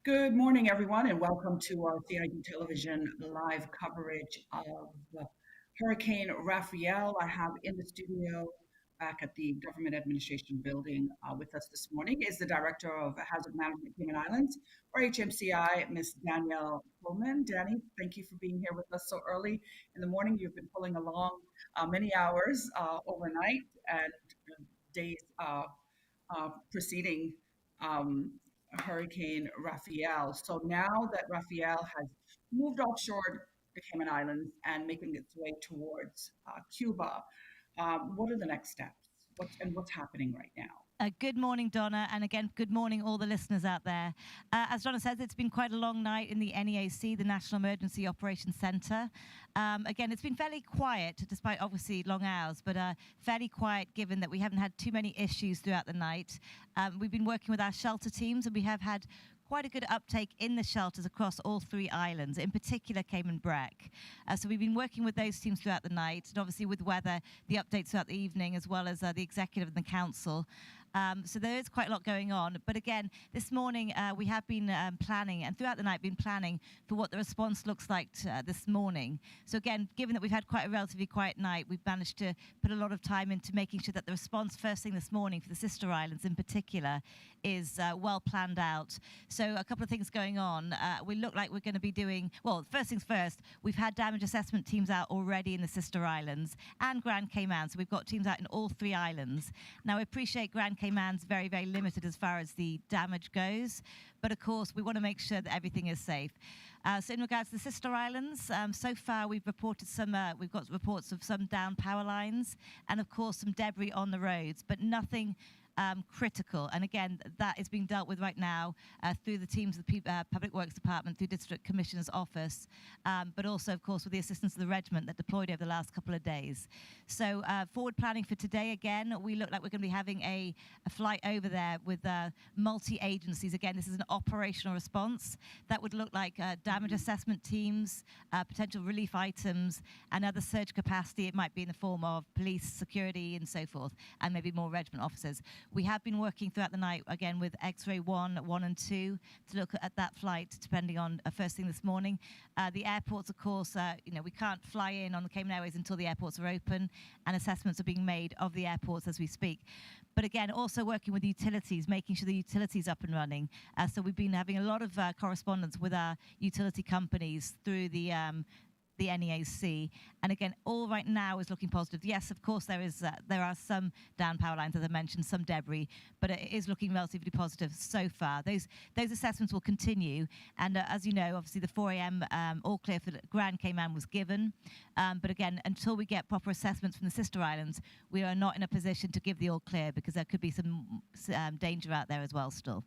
Good morning, everyone, and welcome to our CID television live coverage of Hurricane Raphael. I have in the studio back at the Government Administration Building with us this morning is the Director of Hazard Management Cayman Islands, or HMCI, Ms. Danielle Coleman. Dani, thank you for being here with us so early in the morning. You've been pulling along many hours overnight and days preceding um, Hurricane Raphael. So now that Raphael has moved offshore the Cayman Islands and making its way towards Cuba, what are the next steps? What's happening right now? Good morning, Donna, and again, good morning, all the listeners out there. As Donna says, it's been quite a long night in the NEAC, the National Emergency Operations Centre. Again, it's been fairly quiet, despite obviously long hours, but fairly quiet given that we haven't had too many issues throughout the night. We've been working with our shelter teams, and we have had quite a good uptake in the shelters across all three islands, in particular Cayman Brac. So we've been working with those teams throughout the night, and obviously with weather, the updates throughout the evening, as well as the executive and the council. So there is quite a lot going on. But again, this morning we have been planning, and throughout the night been planning for what the response looks like this morning. So again, given that we've had quite a relatively quiet night, we've managed to put a lot of time into making sure that the response first thing this morning for the sister islands in particular is well planned out. So a couple of things going on. We look like we're going to be doing, well, first things first, we've had damage assessment teams out already in the sister islands and Grand Cayman. So we've got teams out in all three islands. Now, I appreciate Grand Cayman's very, very limited as far as the damage goes. But of course, we want to make sure that everything is safe. So in regards to the sister islands, so far we've reported we've got reports of some down power lines and of course some debris on the roads, but nothing critical. And again, that is being dealt with right now through the teams of the Public Works Department, through District Commissioner's Office, but also, of course, with the assistance of the regiment that deployed over the last couple of days. So forward planning for today, again, we look like we're going to be having a flight over there with multi-agencies. Again, this is an operational response. That would look like damage assessment teams, potential relief items, and other surge capacity. It might be in the form of police, security, and so forth, and maybe more regiment officers. We have been working throughout the night, again, with X-ray 1 and 2 to look at that flight, depending on first thing this morning. The airports, of course, we can't fly in on the Cayman Airways until the airports are open, and assessments are being made of the airports as we speak. But again, also working with utilities, making sure the utilities up and running. So we've been having a lot of correspondence with our utility companies through the NEAC, and again, all right now is looking positive. Yes, of course, there are some down power lines, as I mentioned, some debris, but it is looking relatively positive so far. Those assessments will continue, and as you know, obviously the 4 a.m. All clear for Grand Cayman was given, but again, until we get proper assessments from the sister islands, we are not in a position to give the all clear because there could be some danger out there as well still.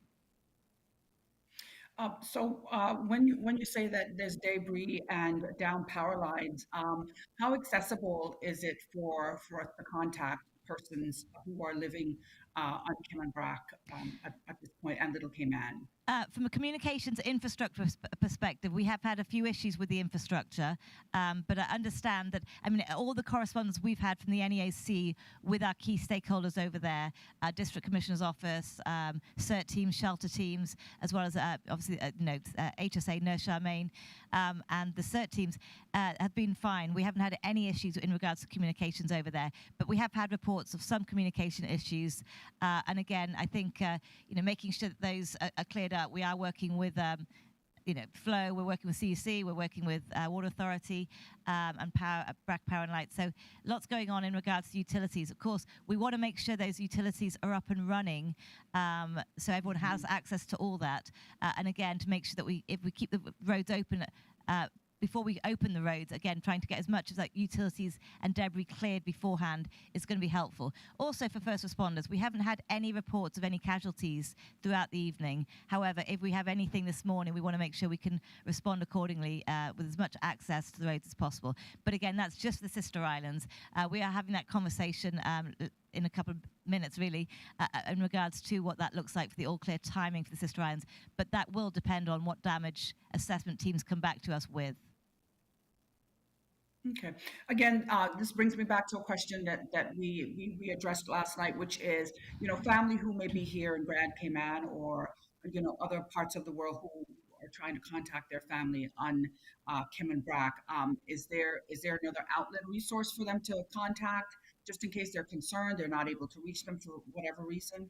When you say that there's debris and down power lines, how accessible is it for us to contact persons who are living on Cayman Brac at this point and Little Cayman? From a communications infrastructure perspective, we have had a few issues with the infrastructure, but I understand that, all the correspondence we've had from the NEAC with our key stakeholders over there, District Commissioner's Office, CERT teams, shelter teams, as well as obviously, HSA, Nurse Charmaine, and the CERT teams have been fine. We haven't had any issues in regards to communications over there, but we have had reports of some communication issues, and again, I think, making sure that those are cleared up. We are working with, Flow. We're working with CUC. We're working with Water Authority and Brac Power and Light. So lots going on in regards to utilities. Of course, we want to make sure those utilities are up and running, so everyone has access to all that. And again, to make sure that if we keep the roads open. Before we open the roads, again, trying to get as much of that utilities and debris cleared beforehand is going to be helpful. Also for first responders, we haven't had any reports of any casualties throughout the evening. However, if we have anything this morning, we want to make sure we can respond accordingly with as much access to the roads as possible. But again, that's just the sister islands. We are having that conversation in a couple of minutes, really, in regards to what that looks like for the all-clear timing for the sister islands. But that will depend on what damage assessment teams come back to us with. Okay. Again, this brings me back to a question that we addressed last night, which is, family who may be here in Grand Cayman or other parts of the world who are trying to contact their family on Cayman Brac. Is there another outlet resource for them to contact just in case they're concerned, they're not able to reach them for whatever reason?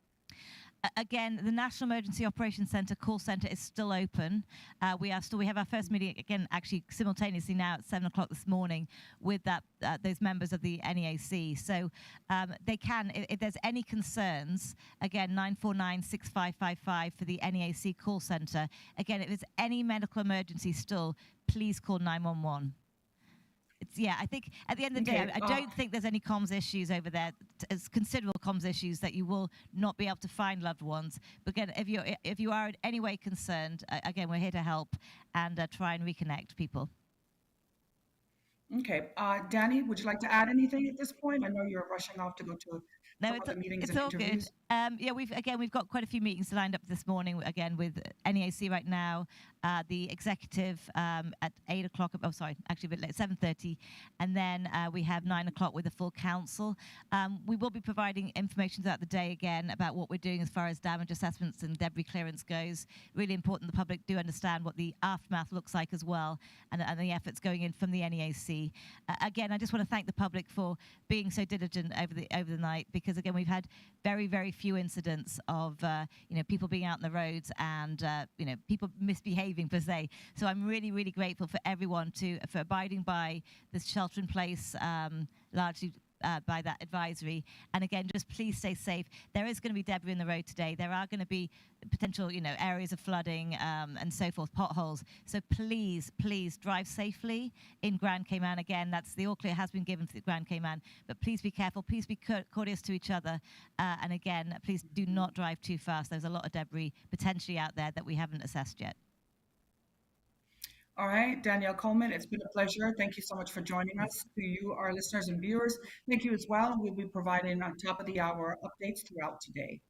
Again, the National Emergency Operations Centre call centre is still open. We have our first meeting again, actually simultaneously now at 7 o'clock this morning with those members of the NEAC. So they can, if there's any concerns, again 949-6555 for the NEAC call centre. Again, if there's any medical emergency still, please call 911. I think at the end of the day, Okay. I don't think there's any comms issues over there. It's considerable comms issues that you will not be able to find loved ones. But again, if you are in any way concerned, again, we're here to help and try and reconnect people. Okay. Dani, would you like to add anything at this point? I know you're rushing off to go to No, some other meetings it's and all good. interviews. We've got quite a few meetings lined up this morning. Again, with NEAC right now, the executive at 8 o'clock. Oh, sorry, actually a bit late, 7:30, and then we have 9 o'clock with the full council. We will be providing information throughout the day again about what we're doing as far as damage assessments and debris clearance goes. Really important the public do understand what the aftermath looks like as well, and the efforts going in from the NEAC. Again, I just want to thank the public for being so diligent over the night, because again we've had very, very few incidents of people being out in the roads and people misbehaving per se. So I'm really, really grateful for everyone for abiding by this shelter in place, largely by that advisory. And again, just please stay safe. There is going to be debris in the road today. There are going to be potential, areas of flooding and so forth, potholes. So please, please drive safely in Grand Cayman. Again, that's the all clear has been given for the Grand Cayman. But please be careful. Please be courteous to each other. And again, please do not drive too fast. There's a lot of debris potentially out there that we haven't assessed yet. All right, Danielle Coleman, it's been a pleasure. Thank you so much for joining us. To you, our listeners and viewers, thank you as well. We'll be providing on top of the hour updates throughout today.